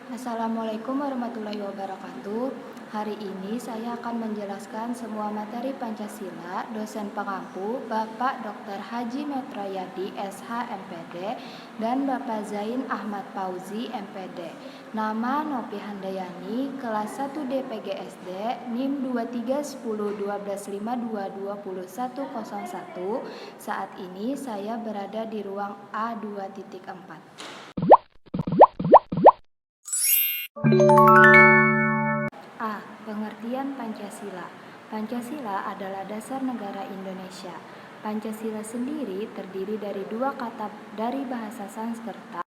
Assalamualaikum warahmatullahi wabarakatuh. Hari ini saya akan menjelaskan semua materi Pancasila. Dosen pengampu Bapak Dr. Haji Metroyadi SH MPD dan Bapak Zain Ahmad Fauzi MPD. Nama Nopi Handayani, kelas 1 DPGSD, NIM 231012522101. Saat ini saya berada di ruang A2.4. A. Pengertian Pancasila. Pancasila adalah dasar negara Indonesia. Pancasila sendiri terdiri dari dua kata dari bahasa Sanskerta.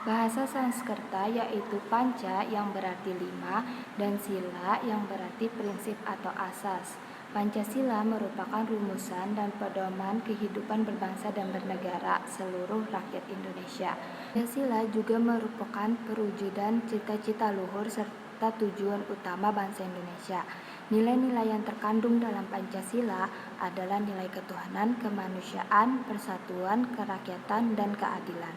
Bahasa Sanskerta yaitu panca yang berarti lima dan sila yang berarti prinsip atau asas. Pancasila merupakan rumusan dan pedoman kehidupan berbangsa dan bernegara seluruh rakyat Indonesia. Pancasila juga merupakan perwujudan cita-cita luhur serta tujuan utama bangsa Indonesia. Nilai-nilai yang terkandung dalam Pancasila adalah nilai ketuhanan, kemanusiaan, persatuan, kerakyatan, dan keadilan.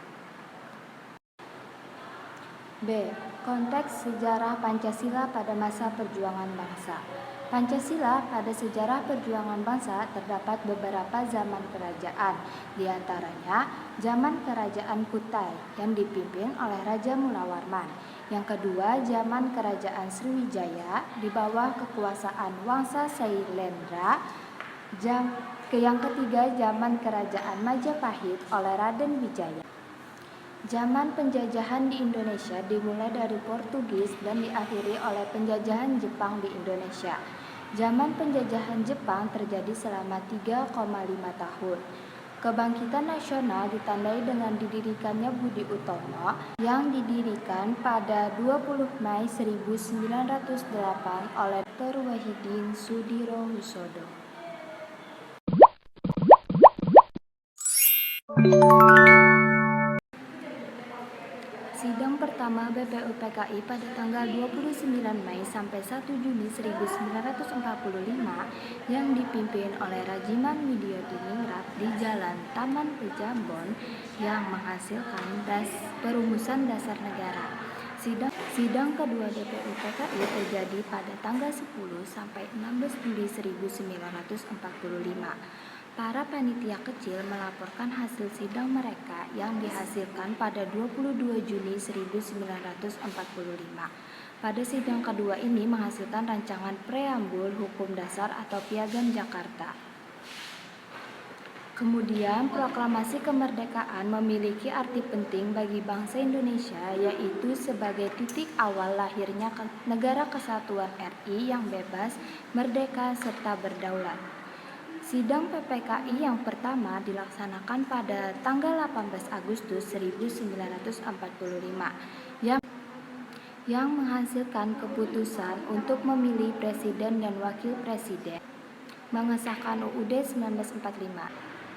B. Konteks sejarah Pancasila pada masa perjuangan bangsa. Pancasila pada sejarah perjuangan bangsa terdapat beberapa zaman kerajaan, di antaranya zaman Kerajaan Kutai yang dipimpin oleh Raja Mula Warman. Yang kedua, zaman Kerajaan Sriwijaya di bawah kekuasaan Wangsa Sailendra. Yang ketiga, zaman Kerajaan Majapahit oleh Raden Wijaya. Zaman penjajahan di Indonesia dimulai dari Portugis dan diakhiri oleh penjajahan Jepang di Indonesia. Zaman penjajahan Jepang terjadi selama 3,5 tahun. Kebangkitan nasional ditandai dengan didirikannya Budi Utomo yang didirikan pada 20 Mei 1908 oleh Dr. Wahidin Sudirohusodo. Sidang pertama BPUPKI pada tanggal 29 Mei sampai 1 Juni 1945 yang dipimpin oleh Rajiman Widyodiningrat di Jalan Taman Pejambon yang menghasilkan perumusan dasar negara. Sidang kedua BPUPKI terjadi pada tanggal 10 sampai 16 Juli 1945. Para panitia kecil melaporkan hasil sidang mereka yang dihasilkan pada 22 Juni 1945. Pada sidang kedua ini menghasilkan rancangan preambul hukum dasar atau Piagam Jakarta. Kemudian proklamasi kemerdekaan memiliki arti penting bagi bangsa Indonesia, yaitu sebagai titik awal lahirnya negara kesatuan RI yang bebas, merdeka, serta berdaulat. Sidang PPKI yang pertama dilaksanakan pada tanggal 18 Agustus 1945 yang menghasilkan keputusan untuk memilih presiden dan wakil presiden, mengesahkan UUD 1945.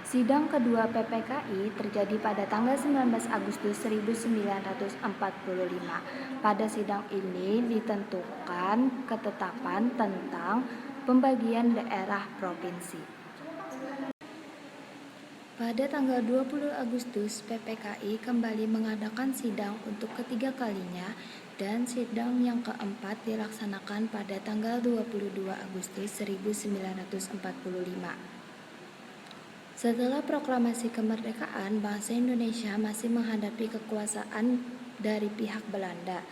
Sidang kedua PPKI terjadi pada tanggal 19 Agustus 1945. Pada sidang ini ditentukan ketetapan tentang pembagian daerah provinsi. Pada tanggal 20 Agustus, PPKI kembali mengadakan sidang untuk ketiga kalinya dan sidang yang keempat dilaksanakan pada tanggal 22 Agustus 1945. Setelah proklamasi kemerdekaan, bangsa Indonesia masih menghadapi kekuasaan dari pihak Belanda.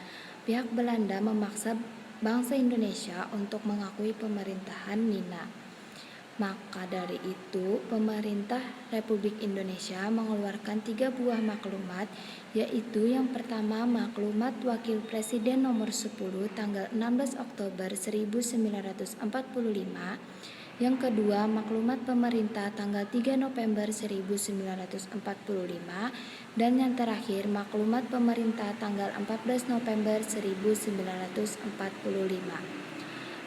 Pihak Belanda memaksa bangsa Indonesia untuk mengakui pemerintahan Nina. Maka dari itu, pemerintah Republik Indonesia mengeluarkan 3 buah maklumat, yaitu yang pertama Maklumat Wakil Presiden nomor 10 tanggal 16 Oktober 1945, yang kedua Maklumat Pemerintah tanggal 3 November 1945, dan yang terakhir Maklumat Pemerintah tanggal 14 November 1945.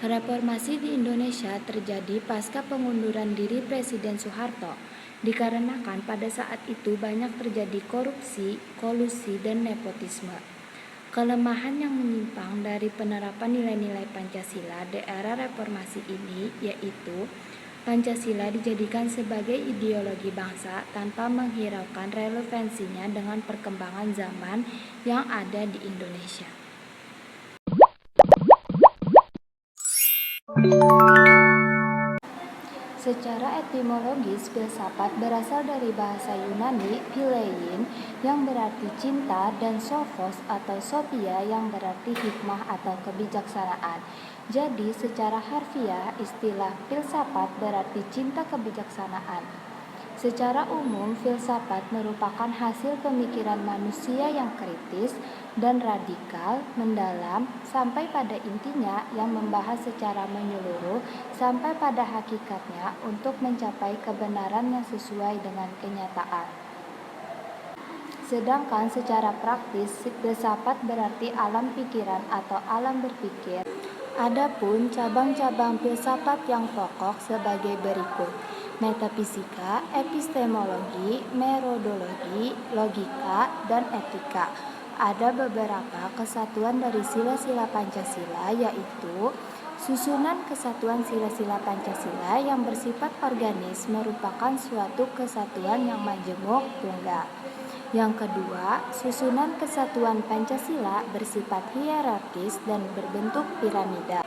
Reformasi di Indonesia terjadi pasca pengunduran diri Presiden Soeharto, dikarenakan pada saat itu banyak terjadi korupsi, kolusi, dan nepotisme. Kelemahan yang menyimpang dari penerapan nilai-nilai Pancasila di era reformasi ini yaitu Pancasila dijadikan sebagai ideologi bangsa tanpa menghiraukan relevansinya dengan perkembangan zaman yang ada di Indonesia. Secara etimologis, filsafat berasal dari bahasa Yunani philein yang berarti cinta dan sophos atau sophia yang berarti hikmah atau kebijaksanaan. Jadi, secara harfiah, istilah filsafat berarti cinta kebijaksanaan. Secara umum, filsafat merupakan hasil pemikiran manusia yang kritis dan radikal, mendalam, sampai pada intinya yang membahas secara menyeluruh sampai pada hakikatnya untuk mencapai kebenaran yang sesuai dengan kenyataan. Sedangkan secara praktis, filsafat berarti alam pikiran atau alam berpikir. Adapun cabang-cabang filsafat yang pokok sebagai berikut: metafisika, epistemologi, metodologi, logika, dan etika. Ada beberapa kesatuan dari sila-sila Pancasila, yaitu susunan kesatuan sila-sila Pancasila yang bersifat organis merupakan suatu kesatuan yang majemuk tunggal. Yang kedua, susunan kesatuan Pancasila bersifat hierarkis dan berbentuk piramida.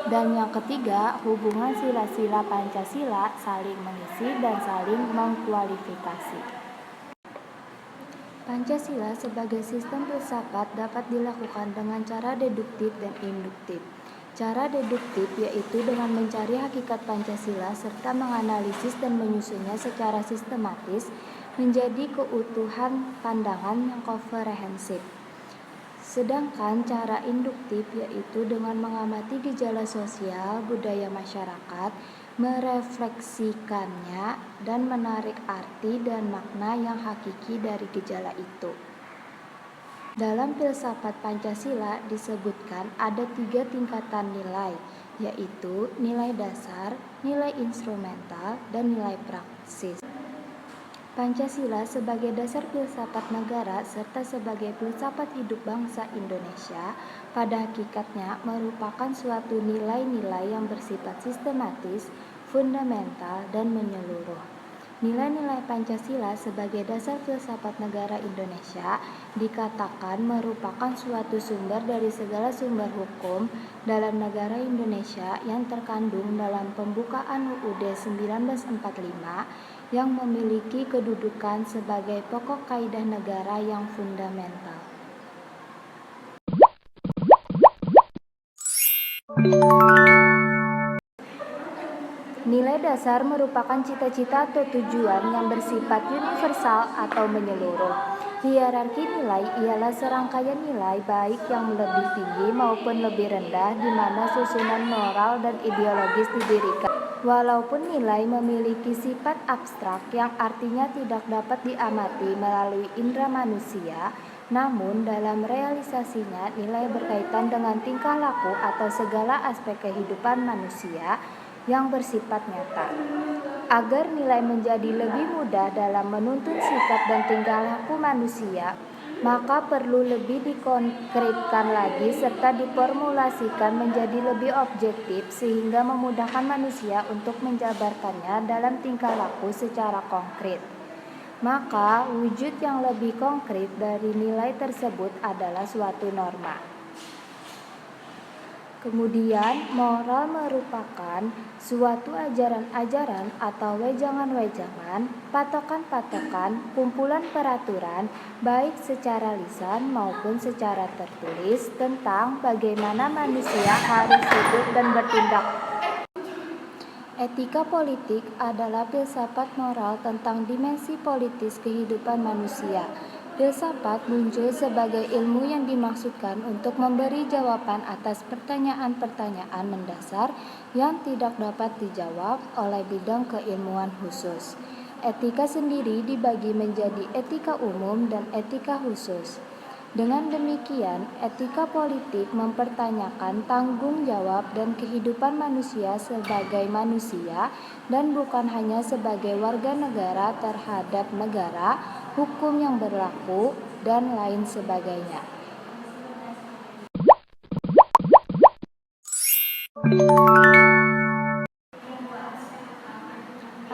Dan yang ketiga, hubungan sila-sila Pancasila saling mengisi dan saling mengkualifikasi. Pancasila sebagai sistem filsafat dapat dilakukan dengan cara deduktif dan induktif. Cara deduktif yaitu dengan mencari hakikat Pancasila serta menganalisis dan menyusunnya secara sistematis menjadi keutuhan pandangan yang komprehensif. Sedangkan cara induktif yaitu dengan mengamati gejala sosial, budaya masyarakat, merefleksikannya, dan menarik arti dan makna yang hakiki dari gejala itu. Dalam filsafat Pancasila disebutkan ada 3 tingkatan nilai, yaitu nilai dasar, nilai instrumental, dan nilai praksis. Pancasila sebagai dasar filsafat negara serta sebagai filsafat hidup bangsa Indonesia pada hakikatnya merupakan suatu nilai-nilai yang bersifat sistematis, fundamental, dan menyeluruh. Nilai-nilai Pancasila sebagai dasar filsafat negara Indonesia dikatakan merupakan suatu sumber dari segala sumber hukum dalam negara Indonesia yang terkandung dalam pembukaan UUD 1945 yang memiliki kedudukan sebagai pokok kaidah negara yang fundamental. Nilai dasar merupakan cita-cita atau tujuan yang bersifat universal atau menyeluruh. Hierarki nilai ialah serangkaian nilai baik yang lebih tinggi maupun lebih rendah di mana susunan moral dan ideologis didirikan. Walaupun nilai memiliki sifat abstrak yang artinya tidak dapat diamati melalui indera manusia, namun dalam realisasinya nilai berkaitan dengan tingkah laku atau segala aspek kehidupan manusia yang bersifat nyata. Agar nilai menjadi lebih mudah dalam menuntun sikap dan tingkah laku manusia, maka perlu lebih dikonkretkan lagi serta diformulasikan menjadi lebih objektif sehingga memudahkan manusia untuk menjabarkannya dalam tingkah laku secara konkret. Maka wujud yang lebih konkret dari nilai tersebut adalah suatu norma. Kemudian, moral merupakan suatu ajaran-ajaran atau wejangan-wejangan, patokan-patokan, kumpulan peraturan, baik secara lisan maupun secara tertulis tentang bagaimana manusia harus hidup dan bertindak. Etika politik adalah filsafat moral tentang dimensi politis kehidupan manusia. Filsafat muncul sebagai ilmu yang dimaksudkan untuk memberi jawaban atas pertanyaan-pertanyaan mendasar yang tidak dapat dijawab oleh bidang keilmuan khusus. Etika sendiri dibagi menjadi etika umum dan etika khusus. Dengan demikian, etika politik mempertanyakan tanggung jawab dan kehidupan manusia sebagai manusia dan bukan hanya sebagai warga negara terhadap negara, hukum yang berlaku, dan lain sebagainya.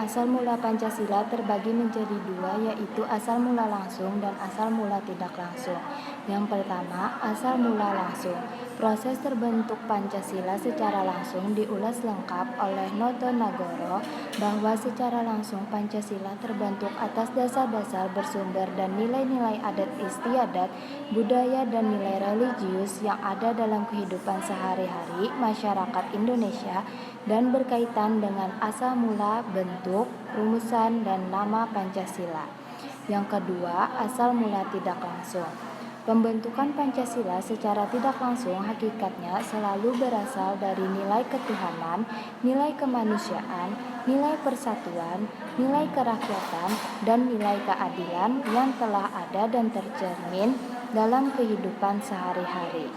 Asal mula Pancasila terbagi menjadi 2, yaitu asal mula langsung dan asal mula tidak langsung. Yang pertama, asal mula langsung. Proses terbentuk Pancasila secara langsung diulas lengkap oleh Noto Nagoro bahwa secara langsung Pancasila terbentuk atas dasar-dasar bersumber dan nilai-nilai adat istiadat, budaya dan nilai religius yang ada dalam kehidupan sehari-hari masyarakat Indonesia dan berkaitan dengan asal mula bentuk, rumusan, dan nama Pancasila. Yang kedua, asal mula tidak langsung. Pembentukan Pancasila secara tidak langsung hakikatnya selalu berasal dari nilai ketuhanan, nilai kemanusiaan, nilai persatuan, nilai kerakyatan, dan nilai keadilan yang telah ada dan tercermin dalam kehidupan sehari-hari.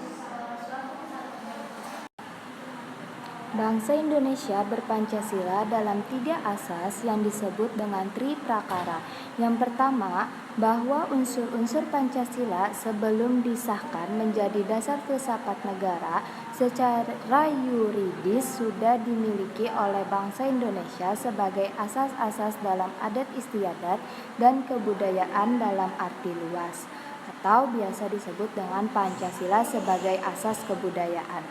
Bangsa Indonesia berpancasila dalam 3 asas yang disebut dengan Tri Prakara. Yang pertama, bahwa unsur-unsur Pancasila sebelum disahkan menjadi dasar filsafat negara secara yuridis sudah dimiliki oleh bangsa Indonesia sebagai asas-asas dalam adat istiadat dan kebudayaan dalam arti luas, atau biasa disebut dengan Pancasila sebagai asas kebudayaan.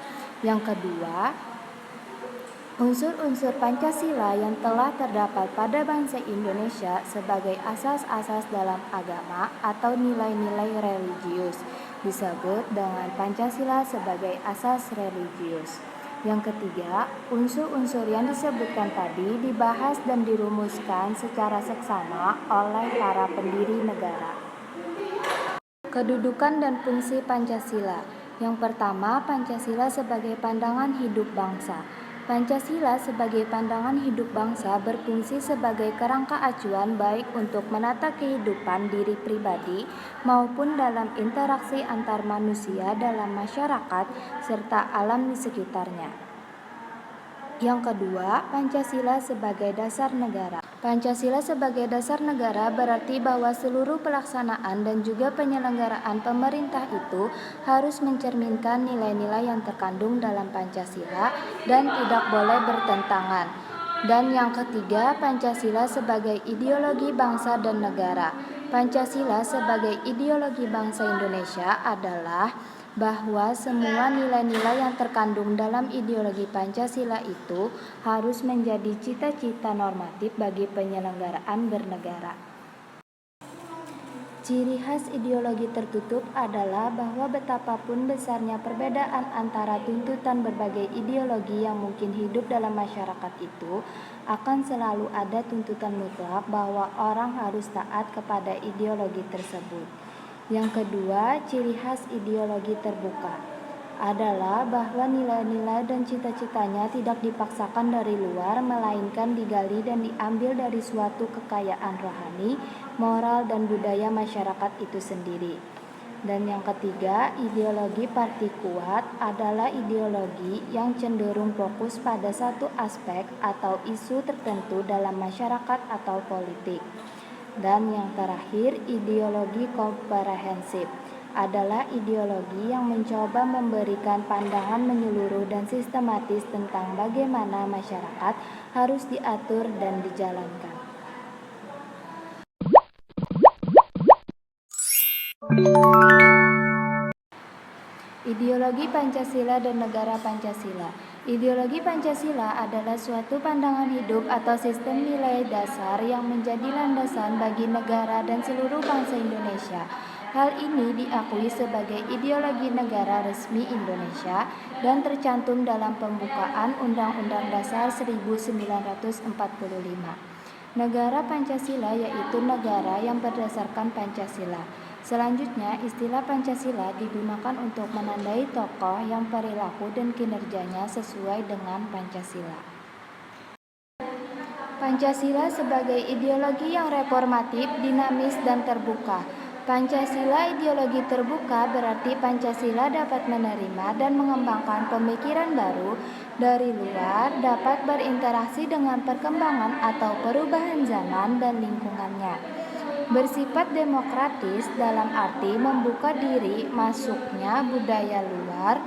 Yang kedua, unsur-unsur Pancasila yang telah terdapat pada bangsa Indonesia sebagai asas-asas dalam agama atau nilai-nilai religius disebut dengan Pancasila sebagai asas religius. Yang ketiga, unsur-unsur yang disebutkan tadi dibahas dan dirumuskan secara seksama oleh para pendiri negara. Kedudukan dan fungsi Pancasila. Yang pertama, Pancasila sebagai pandangan hidup bangsa. Pancasila sebagai pandangan hidup bangsa berfungsi sebagai kerangka acuan baik untuk menata kehidupan diri pribadi maupun dalam interaksi antar manusia dalam masyarakat serta alam di sekitarnya. Yang kedua, Pancasila sebagai dasar negara. Pancasila sebagai dasar negara berarti bahwa seluruh pelaksanaan dan juga penyelenggaraan pemerintah itu harus mencerminkan nilai-nilai yang terkandung dalam Pancasila dan tidak boleh bertentangan. Dan yang ketiga, Pancasila sebagai ideologi bangsa dan negara. Pancasila sebagai ideologi bangsa Indonesia adalah bahwa semua nilai-nilai yang terkandung dalam ideologi Pancasila itu harus menjadi cita-cita normatif bagi penyelenggaraan bernegara. Ciri khas ideologi tertutup adalah bahwa betapapun besarnya perbedaan antara tuntutan berbagai ideologi yang mungkin hidup dalam masyarakat itu, akan selalu ada tuntutan mutlak bahwa orang harus taat kepada ideologi tersebut. Yang kedua, ciri khas ideologi terbuka adalah bahwa nilai-nilai dan cita-citanya tidak dipaksakan dari luar, melainkan digali dan diambil dari suatu kekayaan rohani, moral, dan budaya masyarakat itu sendiri. Dan yang ketiga, ideologi parti kuat adalah ideologi yang cenderung fokus pada satu aspek atau isu tertentu dalam masyarakat atau politik. Dan yang terakhir, ideologi komprehensif adalah ideologi yang mencoba memberikan pandangan menyeluruh dan sistematis tentang bagaimana masyarakat harus diatur dan dijalankan. Ideologi Pancasila dan negara Pancasila. Ideologi Pancasila adalah suatu pandangan hidup atau sistem nilai dasar yang menjadi landasan bagi negara dan seluruh bangsa Indonesia. Hal ini diakui sebagai ideologi negara resmi Indonesia dan tercantum dalam pembukaan Undang-Undang Dasar 1945. Negara Pancasila yaitu negara yang berdasarkan Pancasila. Selanjutnya, istilah Pancasila digunakan untuk menandai tokoh yang perilaku dan kinerjanya sesuai dengan Pancasila. Pancasila sebagai ideologi yang reformatif, dinamis, dan terbuka. Pancasila ideologi terbuka berarti Pancasila dapat menerima dan mengembangkan pemikiran baru dari luar, dapat berinteraksi dengan perkembangan atau perubahan zaman dan lingkungannya. Bersifat demokratis dalam arti membuka diri masuknya budaya luar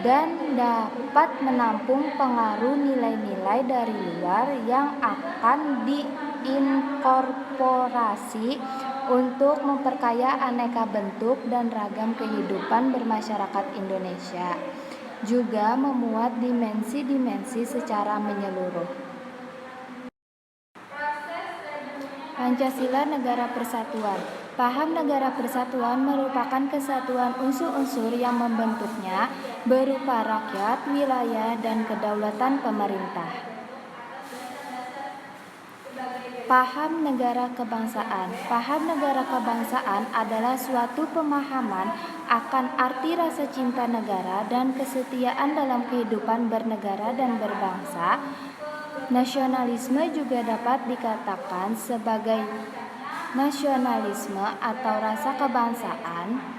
dan dapat menampung pengaruh nilai-nilai dari luar yang akan diinkorporasi untuk memperkaya aneka bentuk dan ragam kehidupan bermasyarakat Indonesia, juga memuat dimensi-dimensi secara menyeluruh. Pancasila Negara Persatuan. Paham negara persatuan merupakan kesatuan unsur-unsur yang membentuknya berupa rakyat, wilayah, dan kedaulatan pemerintah. Paham negara kebangsaan. Paham negara kebangsaan adalah suatu pemahaman akan arti rasa cinta negara dan kesetiaan dalam kehidupan bernegara dan berbangsa. Nasionalisme juga dapat dikatakan sebagai nasionalisme atau rasa kebangsaan,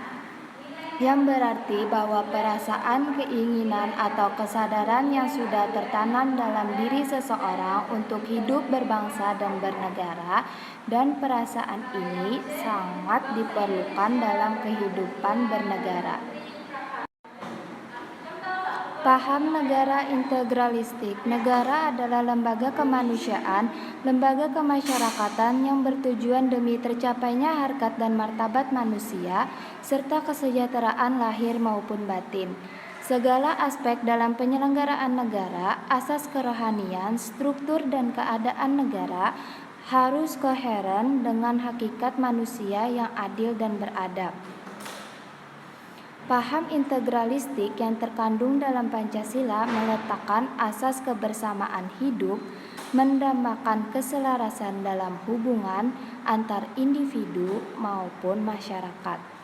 yang berarti bahwa perasaan, keinginan, atau kesadaran yang sudah tertanam dalam diri seseorang untuk hidup berbangsa dan bernegara, dan perasaan ini sangat diperlukan dalam kehidupan bernegara. Paham negara integralistik. Negara adalah lembaga kemanusiaan, lembaga kemasyarakatan yang bertujuan demi tercapainya harkat dan martabat manusia, serta kesejahteraan lahir maupun batin. Segala aspek dalam penyelenggaraan negara, asas kerohanian, struktur dan keadaan negara harus koheren dengan hakikat manusia yang adil dan beradab. Paham integralistik yang terkandung dalam Pancasila meletakkan asas kebersamaan hidup, mendambakan keselarasan dalam hubungan antar individu maupun masyarakat.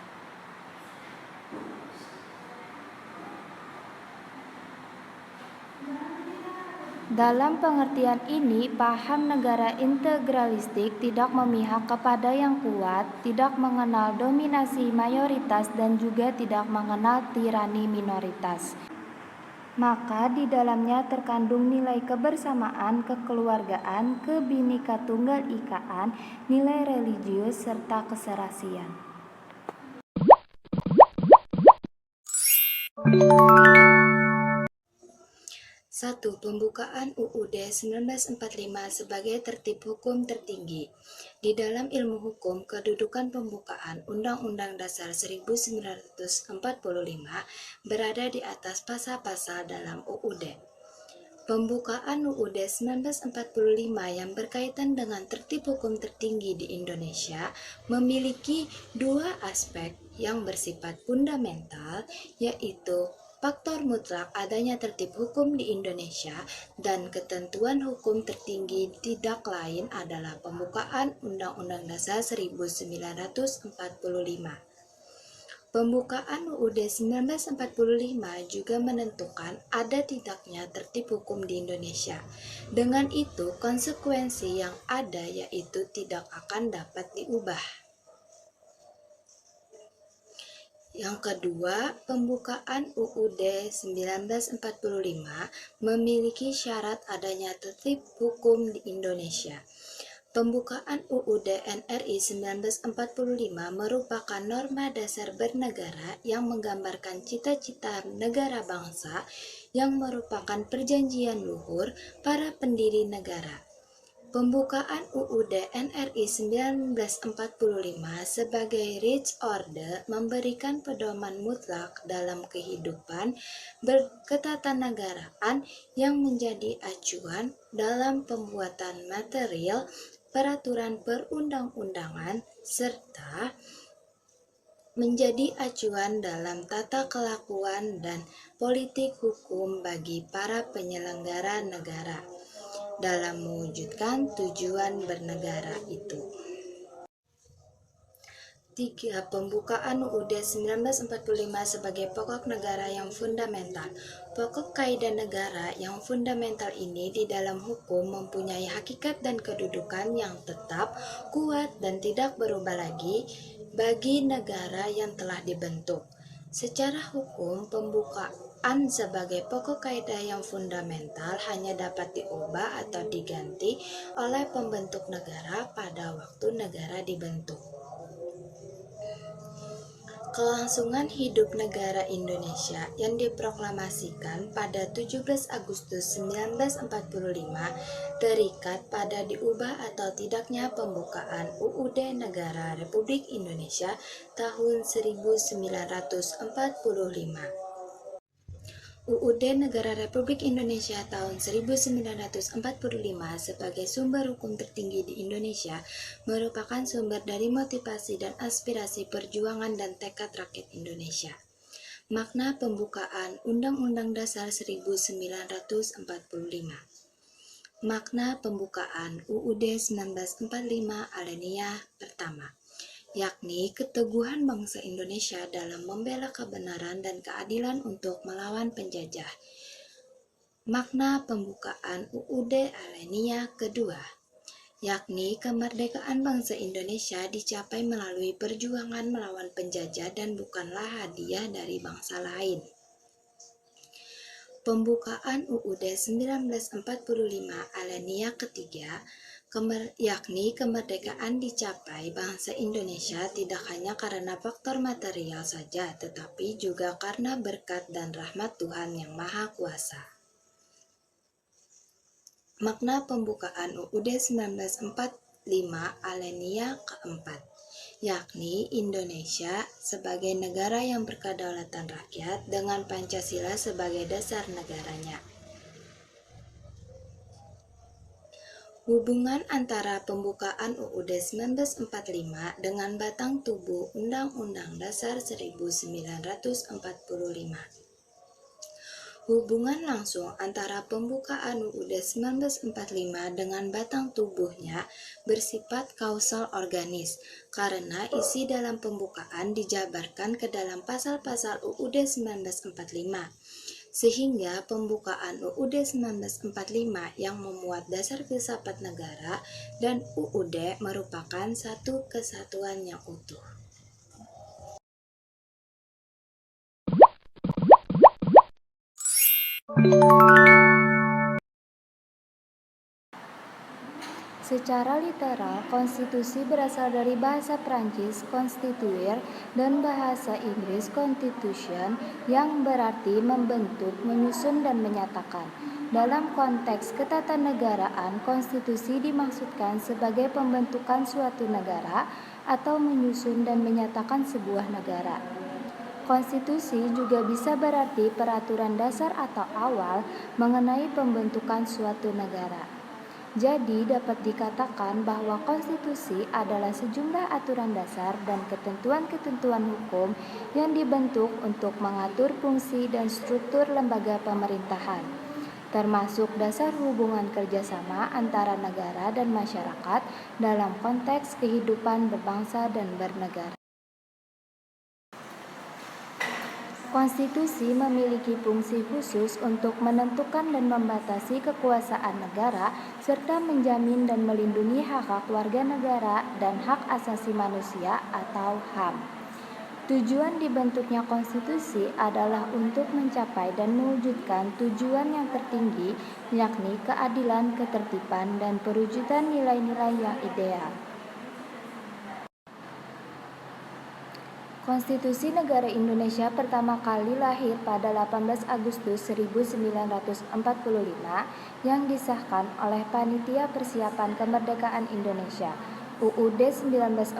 Dalam pengertian ini, paham negara integralistik tidak memihak kepada yang kuat, tidak mengenal dominasi mayoritas, dan juga tidak mengenal tirani minoritas. Maka di dalamnya terkandung nilai kebersamaan, kekeluargaan, kebhinneka tunggal ikaan, nilai religius, serta keserasian. 1. Pembukaan UUD 1945 sebagai tertib hukum tertinggi. Di dalam ilmu hukum, kedudukan pembukaan Undang-Undang Dasar 1945 berada di atas pasal-pasal dalam UUD. Pembukaan UUD 1945 yang berkaitan dengan tertib hukum tertinggi di Indonesia memiliki dua aspek yang bersifat fundamental, yaitu faktor mutlak adanya tertib hukum di Indonesia dan ketentuan hukum tertinggi tidak lain adalah pembukaan Undang-Undang Dasar 1945. Pembukaan UUD 1945 juga menentukan ada tidaknya tertib hukum di Indonesia. Dengan itu, konsekuensi yang ada yaitu tidak akan dapat diubah. Yang kedua, pembukaan UUD 1945 memiliki syarat adanya tertib hukum di Indonesia. Pembukaan UUD NRI 1945 merupakan norma dasar bernegara yang menggambarkan cita-cita negara bangsa yang merupakan perjanjian luhur para pendiri negara. Pembukaan UUD NRI 1945 sebagai Reach Order memberikan pedoman mutlak dalam kehidupan berketatanegaraan yang menjadi acuan dalam pembuatan material peraturan perundang-undangan serta menjadi acuan dalam tata kelakuan dan politik hukum bagi para penyelenggara negara dalam mewujudkan tujuan bernegara itu. 3. Pembukaan UUD 1945 sebagai pokok negara yang fundamental. Pokok kaidah negara yang fundamental ini di dalam hukum mempunyai hakikat dan kedudukan yang tetap, kuat, dan tidak berubah lagi bagi negara yang telah dibentuk. Secara hukum, pembukaan sebagai pokok kaidah yang fundamental hanya dapat diubah atau diganti oleh pembentuk negara pada waktu negara dibentuk. Kelangsungan hidup negara Indonesia yang diproklamasikan pada 17 Agustus 1945 terikat pada diubah atau tidaknya pembukaan UUD Negara Republik Indonesia tahun 1945. UUD Negara Republik Indonesia tahun 1945 sebagai sumber hukum tertinggi di Indonesia merupakan sumber dari motivasi dan aspirasi perjuangan dan tekad rakyat Indonesia. Makna pembukaan Undang-Undang Dasar 1945. Makna pembukaan UUD 1945 alinea pertama, yakni keteguhan bangsa Indonesia dalam membela kebenaran dan keadilan untuk melawan penjajah. Makna pembukaan UUD alinea kedua, yakni kemerdekaan bangsa Indonesia dicapai melalui perjuangan melawan penjajah dan bukanlah hadiah dari bangsa lain. Pembukaan UUD 1945 alinea ketiga, yakni kemerdekaan dicapai bangsa Indonesia tidak hanya karena faktor material saja, tetapi juga karena berkat dan rahmat Tuhan Yang Maha Kuasa. Makna pembukaan UUD 1945 alinea keempat, yakni Indonesia sebagai negara yang berkedaulatan rakyat dengan Pancasila sebagai dasar negaranya. Hubungan antara pembukaan UUD 1945 dengan batang tubuh Undang-Undang Dasar 1945. Hubungan langsung antara pembukaan UUD 1945 dengan batang tubuhnya bersifat kausal organis, karena isi dalam pembukaan dijabarkan ke dalam pasal-pasal UUD 1945. Sehingga pembukaan UUD 1945 yang memuat dasar filsafat negara dan UUD merupakan satu kesatuan yang utuh. Secara literal, konstitusi berasal dari bahasa Prancis constituer dan bahasa Inggris constitution yang berarti membentuk, menyusun, dan menyatakan. Dalam konteks ketatanegaraan, konstitusi dimaksudkan sebagai pembentukan suatu negara atau menyusun dan menyatakan sebuah negara. Konstitusi juga bisa berarti peraturan dasar atau awal mengenai pembentukan suatu negara. Jadi dapat dikatakan bahwa konstitusi adalah sejumlah aturan dasar dan ketentuan-ketentuan hukum yang dibentuk untuk mengatur fungsi dan struktur lembaga pemerintahan, termasuk dasar hubungan kerjasama antara negara dan masyarakat dalam konteks kehidupan berbangsa dan bernegara. Konstitusi memiliki fungsi khusus untuk menentukan dan membatasi kekuasaan negara serta menjamin dan melindungi hak-hak warga negara dan hak asasi manusia atau HAM. Tujuan dibentuknya konstitusi adalah untuk mencapai dan mewujudkan tujuan yang tertinggi, yakni keadilan, ketertiban, dan perwujudan nilai-nilai yang ideal. Konstitusi Negara Indonesia pertama kali lahir pada 18 Agustus 1945 yang disahkan oleh Panitia Persiapan Kemerdekaan Indonesia. UUD 1945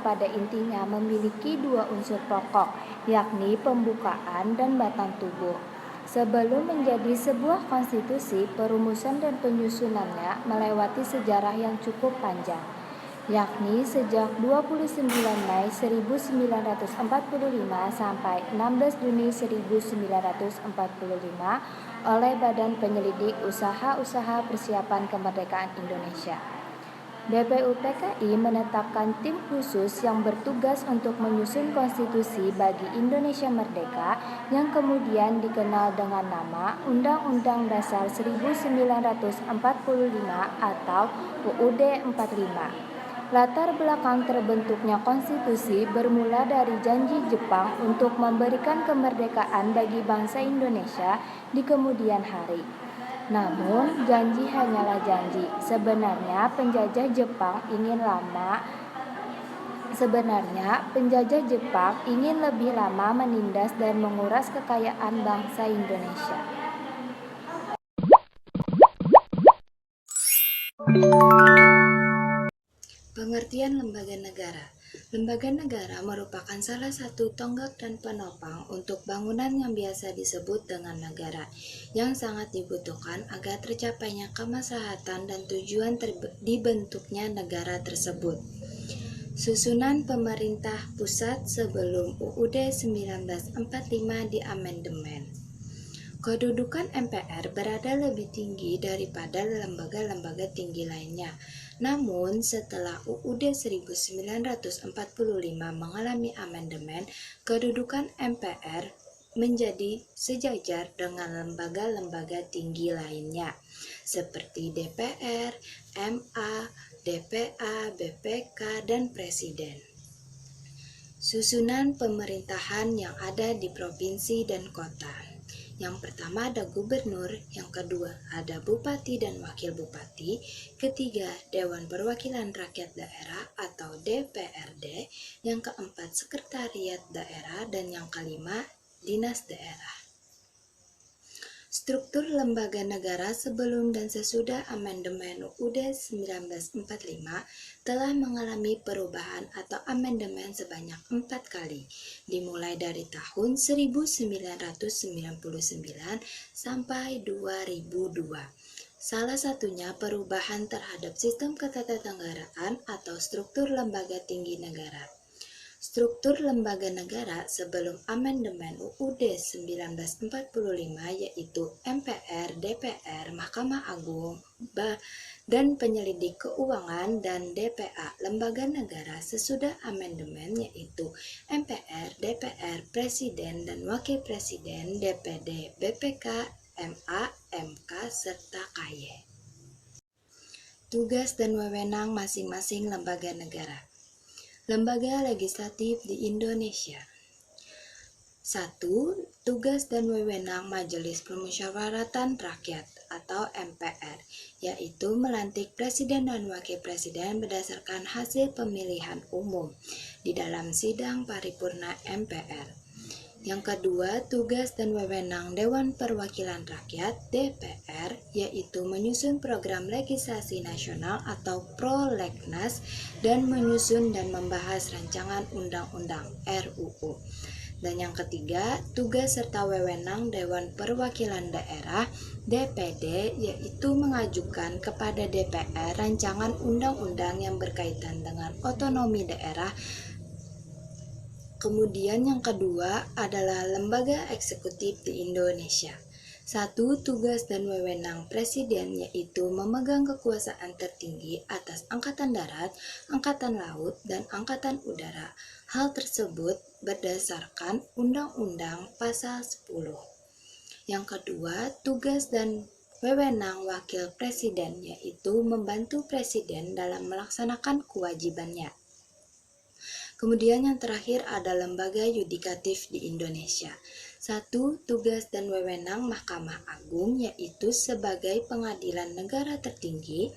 pada intinya memiliki dua unsur pokok, yakni pembukaan dan batang tubuh. Sebelum menjadi sebuah konstitusi, perumusan dan penyusunannya melewati sejarah yang cukup panjang, yakni sejak 29 Mei 1945 sampai 16 Juni 1945 oleh Badan Penyelidik Usaha-Usaha Persiapan Kemerdekaan Indonesia. BPUPKI menetapkan tim khusus yang bertugas untuk menyusun konstitusi bagi Indonesia Merdeka yang kemudian dikenal dengan nama Undang-Undang Dasar 1945 atau UUD 45. Latar belakang terbentuknya konstitusi bermula dari janji Jepang untuk memberikan kemerdekaan bagi bangsa Indonesia di kemudian hari. Namun, janji hanyalah janji. Sebenarnya penjajah Jepang ingin lama Sebenarnya, penjajah Jepang ingin lebih lama menindas dan menguras kekayaan bangsa Indonesia. Pengertian lembaga negara. Lembaga negara merupakan salah satu tonggak dan penopang untuk bangunan yang biasa disebut dengan negara, yang sangat dibutuhkan agar tercapainya kemaslahatan dan tujuan dibentuknya negara tersebut. Susunan pemerintah pusat sebelum UUD 1945 diamandemen. Kedudukan MPR berada lebih tinggi daripada lembaga-lembaga tinggi lainnya. Namun, setelah UUD 1945 mengalami amandemen, kedudukan MPR menjadi sejajar dengan lembaga-lembaga tinggi lainnya, seperti DPR, MA, DPA, BPK, dan Presiden. Susunan pemerintahan yang ada di provinsi dan kota. Yang pertama ada gubernur, yang kedua ada bupati dan wakil bupati, ketiga Dewan Perwakilan Rakyat Daerah atau DPRD, yang keempat sekretariat daerah, dan yang kelima dinas daerah. Struktur lembaga negara sebelum dan sesudah amandemen UUD 1945 telah mengalami perubahan atau amandemen sebanyak 4 kali, dimulai dari tahun 1999 sampai 2002. Salah satunya perubahan terhadap sistem ketatanegaraan atau struktur lembaga tinggi negara. Struktur lembaga negara sebelum amandemen UUD 1945 yaitu MPR, DPR, Mahkamah Agung, dan Penyelidik Keuangan, dan DPA. Lembaga negara sesudah amandemen yaitu MPR, DPR, Presiden dan Wakil Presiden, DPD, BPK, MA, MK, serta KY. Tugas dan wewenang masing-masing lembaga negara. Lembaga legislatif di Indonesia. 1. Tugas dan wewenang Majelis Permusyawaratan Rakyat atau MPR, yaitu melantik presiden dan wakil presiden berdasarkan hasil pemilihan umum di dalam sidang paripurna MPR. Yang kedua, tugas dan wewenang Dewan Perwakilan Rakyat (DPR), yaitu menyusun program legislasi nasional atau prolegnas dan menyusun dan membahas rancangan undang-undang (RUU). Dan yang ketiga, tugas serta wewenang Dewan Perwakilan Daerah (DPD), yaitu mengajukan kepada DPR rancangan undang-undang yang berkaitan dengan otonomi daerah. Kemudian yang kedua adalah lembaga eksekutif di Indonesia. 1. Tugas dan wewenang presiden yaitu memegang kekuasaan tertinggi atas angkatan darat, angkatan laut, dan angkatan udara. Hal tersebut berdasarkan Undang-Undang Pasal 10. Yang kedua, tugas dan wewenang wakil presiden yaitu membantu presiden dalam melaksanakan kewajibannya. Kemudian yang terakhir ada lembaga yudikatif di Indonesia. 1. Tugas dan wewenang Mahkamah Agung yaitu sebagai pengadilan negara tertinggi.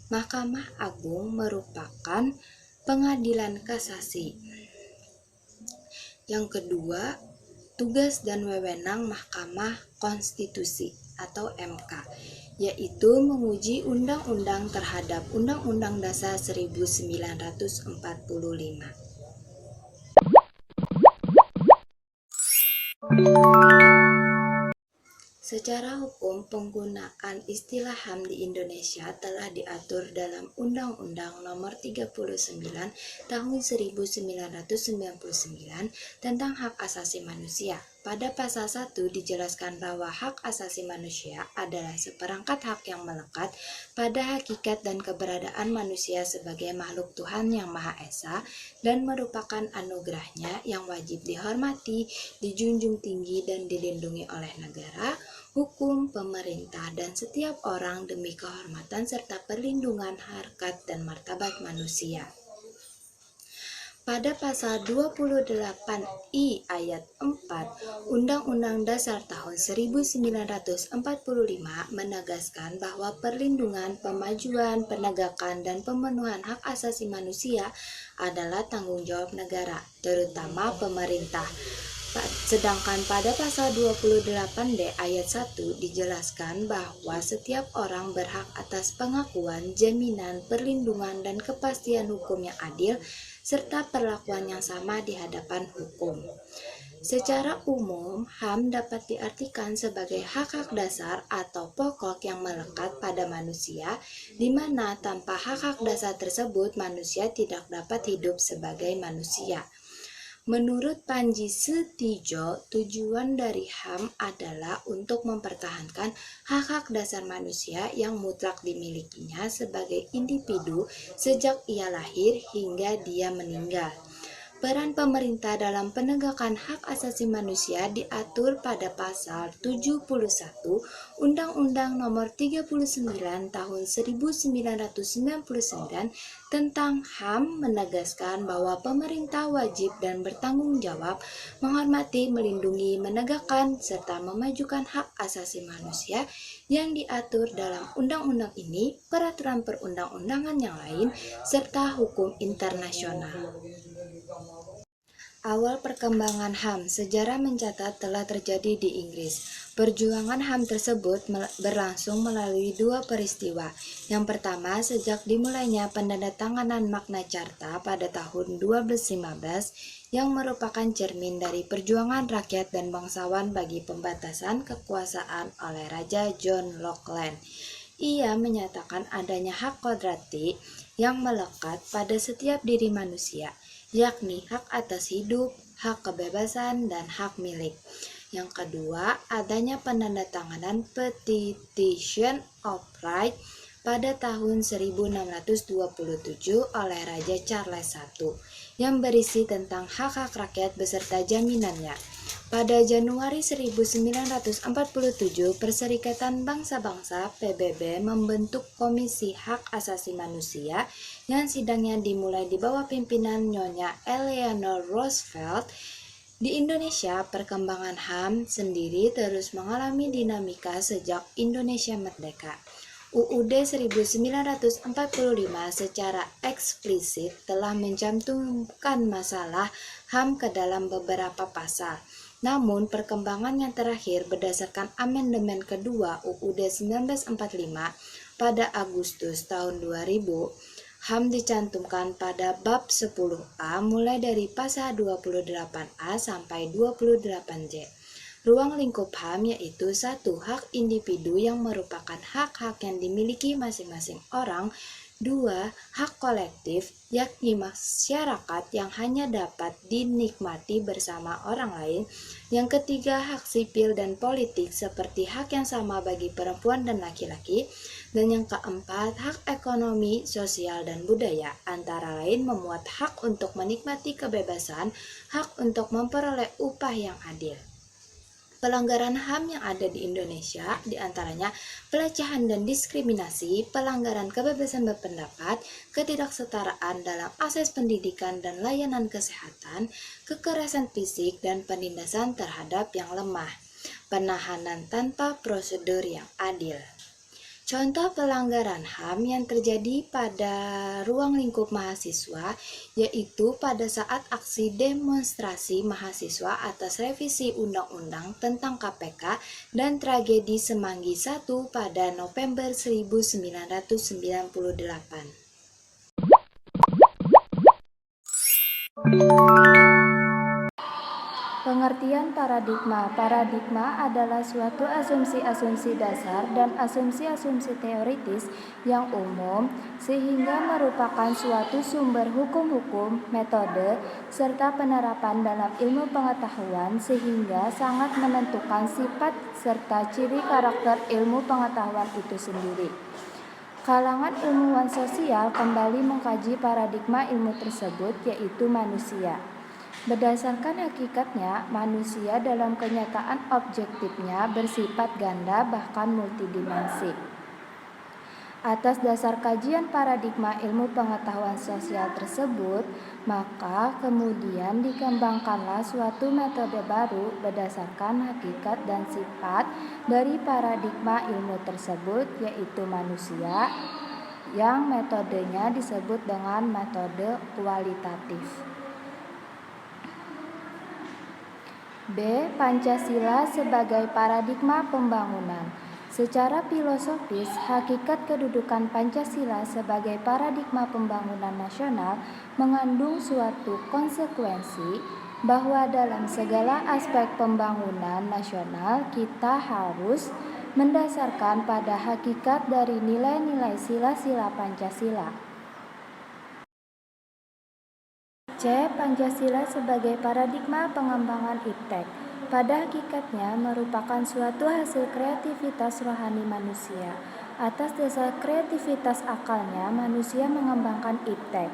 Mahkamah Agung merupakan pengadilan kasasi. Yang kedua, tugas dan wewenang Mahkamah Konstitusi atau MK, yaitu menguji undang-undang terhadap Undang-Undang Dasar 1945. Secara hukum, penggunaan istilah HAM di Indonesia telah diatur dalam Undang-Undang Nomor 39 Tahun 1999 tentang Hak Asasi Manusia. Pada pasal 1 dijelaskan bahwa hak asasi manusia adalah seperangkat hak yang melekat pada hakikat dan keberadaan manusia sebagai makhluk Tuhan yang Maha Esa dan merupakan anugerahnya yang wajib dihormati, dijunjung tinggi, dan dilindungi oleh negara, hukum, pemerintah, dan setiap orang demi kehormatan serta perlindungan harkat dan martabat manusia. Pada pasal 28I ayat 4 Undang-Undang Dasar tahun 1945 menegaskan bahwa perlindungan, pemajuan, penegakan, dan pemenuhan hak asasi manusia adalah tanggung jawab negara, terutama pemerintah. Sedangkan pada pasal 28D ayat 1 dijelaskan bahwa setiap orang berhak atas pengakuan, jaminan, perlindungan, dan kepastian hukum yang adil serta perlakuan yang sama di hadapan hukum. Secara umum, HAM dapat diartikan sebagai hak-hak dasar atau pokok yang melekat pada manusia, di mana tanpa hak-hak dasar tersebut manusia tidak dapat hidup sebagai manusia. Menurut Panji Setijo, tujuan dari HAM adalah untuk mempertahankan hak-hak dasar manusia yang mutlak dimilikinya sebagai individu sejak ia lahir hingga dia meninggal. Peran pemerintah dalam penegakan hak asasi manusia diatur pada pasal 71 Undang-Undang Nomor 39 Tahun 1999 tentang HAM menegaskan bahwa pemerintah wajib dan bertanggung jawab menghormati, melindungi, menegakkan, serta memajukan hak asasi manusia yang diatur dalam undang-undang ini, peraturan perundang-undangan yang lain, serta hukum internasional. Awal perkembangan HAM, sejarah mencatat telah terjadi di Inggris. Perjuangan HAM tersebut berlangsung melalui dua peristiwa. Yang pertama, sejak dimulainya penandatanganan Magna Carta pada tahun 1215 yang merupakan cermin dari perjuangan rakyat dan bangsawan bagi pembatasan kekuasaan oleh Raja John Locke. Ia menyatakan adanya hak kodrati yang melekat pada setiap diri manusia, yakni hak atas hidup, hak kebebasan, dan hak milik. Yang kedua, adanya penandatanganan Petition of Right pada tahun 1627 oleh Raja Charles I yang berisi tentang hak-hak rakyat beserta jaminannya. Pada Januari 1947, Perserikatan Bangsa-Bangsa (PBB) membentuk Komisi Hak Asasi Manusia yang sidangnya dimulai di bawah pimpinan Nyonya Eleanor Roosevelt. Di Indonesia, perkembangan HAM sendiri terus mengalami dinamika sejak Indonesia merdeka. UUD 1945 secara eksplisit telah mencantumkan masalah HAM ke dalam beberapa pasal. Namun, perkembangan yang terakhir berdasarkan amandemen kedua UUD 1945 pada Agustus tahun 2000, HAM dicantumkan pada bab 10A mulai dari pasal 28A sampai 28J. Ruang lingkup HAM yaitu 1. Hak individu yang merupakan hak-hak yang dimiliki masing-masing orang. 2. Hak kolektif, yakni masyarakat yang hanya dapat dinikmati bersama orang lain. Yang ketiga, hak sipil dan politik seperti hak yang sama bagi perempuan dan laki-laki. Dan yang keempat, hak ekonomi, sosial, dan budaya, antara lain memuat hak untuk menikmati kebebasan, hak untuk memperoleh upah yang adil. Pelanggaran HAM yang ada di Indonesia diantaranya pelecehan dan diskriminasi, pelanggaran kebebasan berpendapat, ketidaksetaraan dalam akses pendidikan dan layanan kesehatan, kekerasan fisik dan penindasan terhadap yang lemah, penahanan tanpa prosedur yang adil. Contoh pelanggaran HAM yang terjadi pada ruang lingkup mahasiswa yaitu pada saat aksi demonstrasi mahasiswa atas revisi Undang-Undang tentang KPK dan tragedi Semanggi I pada November 1998. Pengertian paradigma. Paradigma adalah suatu asumsi-asumsi dasar dan asumsi-asumsi teoritis yang umum sehingga merupakan suatu sumber hukum-hukum, metode, serta penerapan dalam ilmu pengetahuan sehingga sangat menentukan sifat serta ciri karakter ilmu pengetahuan itu sendiri. Kalangan ilmuwan sosial kembali mengkaji paradigma ilmu tersebut yaitu manusia. Berdasarkan hakikatnya, manusia dalam kenyataan objektifnya bersifat ganda bahkan multidimensi. Atas dasar kajian paradigma ilmu pengetahuan sosial tersebut, maka kemudian dikembangkanlah suatu metode baru berdasarkan hakikat dan sifat dari paradigma ilmu tersebut, yaitu manusia, yang metodenya disebut dengan metode kualitatif. B. Pancasila sebagai paradigma pembangunan. Secara filosofis, hakikat kedudukan Pancasila sebagai paradigma pembangunan nasional mengandung suatu konsekuensi bahwa dalam segala aspek pembangunan nasional kita harus mendasarkan pada hakikat dari nilai-nilai sila-sila Pancasila. C. Pancasila sebagai paradigma pengembangan iptek. Pada hakikatnya merupakan suatu hasil kreativitas rohani manusia. Atas dasar kreativitas akalnya, manusia mengembangkan iptek.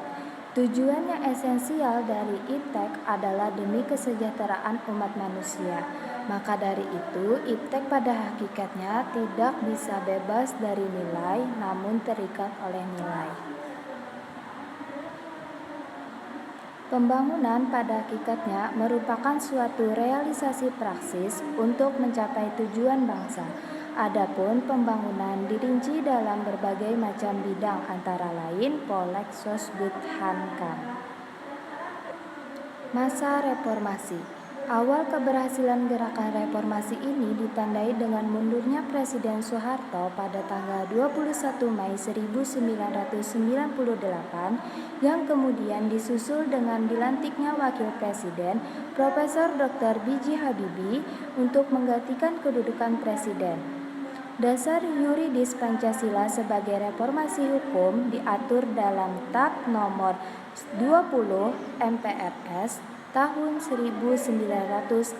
Tujuan yang esensial dari iptek adalah demi kesejahteraan umat manusia. Maka dari itu, iptek pada hakikatnya tidak bisa bebas dari nilai, namun terikat oleh nilai. Pembangunan pada hakikatnya merupakan suatu realisasi praksis untuk mencapai tujuan bangsa. Adapun pembangunan dirinci dalam berbagai macam bidang antara lain Polek Sosbudhankam. Masa reformasi. Awal keberhasilan gerakan reformasi ini ditandai dengan mundurnya Presiden Soeharto pada tanggal 21 Mei 1998 yang kemudian disusul dengan dilantiknya Wakil Presiden Profesor Dr. B.J. Habibie untuk menggantikan kedudukan Presiden. Dasar yuridis Pancasila sebagai reformasi hukum diatur dalam TAP nomor 20 MPRS tahun 1966.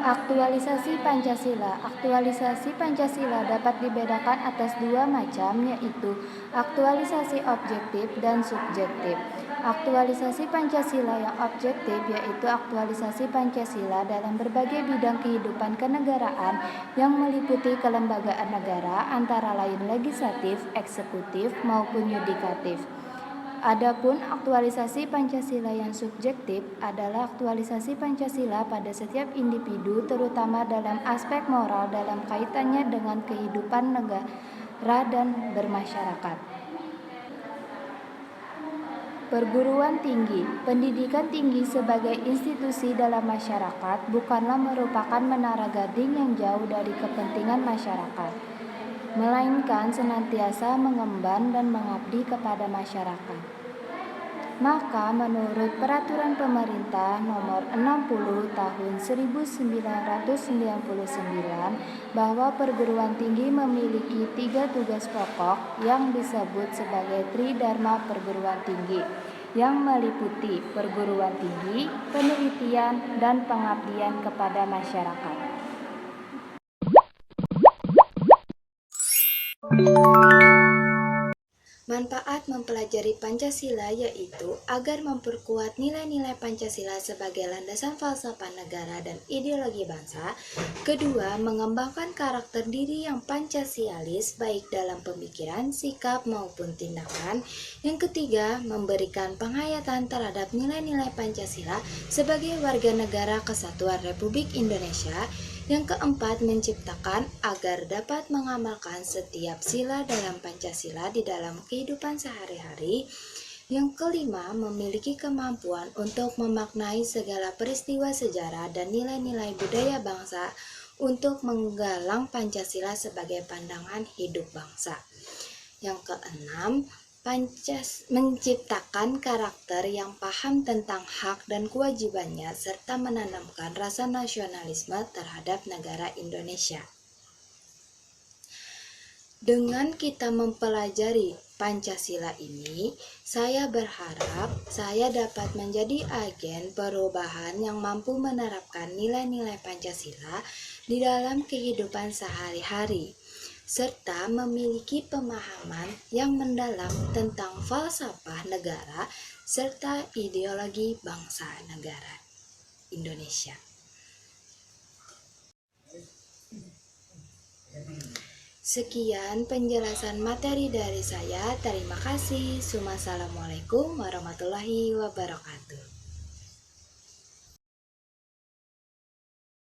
Aktualisasi Pancasila. Aktualisasi Pancasila dapat dibedakan atas dua macam, yaitu aktualisasi objektif dan subjektif. Aktualisasi Pancasila yang objektif yaitu aktualisasi Pancasila dalam berbagai bidang kehidupan kenegaraan yang meliputi kelembagaan negara antara lain legislatif, eksekutif, maupun yudikatif. Adapun aktualisasi Pancasila yang subjektif adalah aktualisasi Pancasila pada setiap individu terutama dalam aspek moral dalam kaitannya dengan kehidupan negara dan bermasyarakat. Perguruan tinggi. Pendidikan tinggi sebagai institusi dalam masyarakat bukanlah merupakan menara gading yang jauh dari kepentingan masyarakat, melainkan senantiasa mengemban dan mengabdi kepada masyarakat. Maka menurut Peraturan Pemerintah Nomor 60 Tahun 1999 bahwa perguruan tinggi memiliki 3 tugas pokok yang disebut sebagai Tridharma Perguruan Tinggi, yang meliputi perguruan tinggi, penelitian, dan pengabdian kepada masyarakat. Manfaat mempelajari Pancasila yaitu agar memperkuat nilai-nilai Pancasila sebagai landasan falsafah negara dan ideologi bangsa. Kedua, mengembangkan karakter diri yang Pancasialis baik dalam pemikiran, sikap maupun tindakan. Yang ketiga, memberikan penghayatan terhadap nilai-nilai Pancasila sebagai warga negara Kesatuan Republik Indonesia. Yang keempat, menciptakan agar dapat mengamalkan setiap sila dalam Pancasila di dalam kehidupan sehari-hari. Yang kelima, memiliki kemampuan untuk memaknai segala peristiwa sejarah dan nilai-nilai budaya bangsa untuk menggalang Pancasila sebagai pandangan hidup bangsa. Yang keenam, menciptakan karakter yang paham tentang hak dan kewajibannya serta menanamkan rasa nasionalisme terhadap negara Indonesia. Dengan kita mempelajari Pancasila ini, saya berharap saya dapat menjadi agen perubahan yang mampu menerapkan nilai-nilai Pancasila di dalam kehidupan sehari-hari, serta memiliki pemahaman yang mendalam tentang falsafah negara serta ideologi bangsa negara Indonesia. Sekian penjelasan materi dari saya. Terima kasih. Wassalamualaikum warahmatullahi wabarakatuh.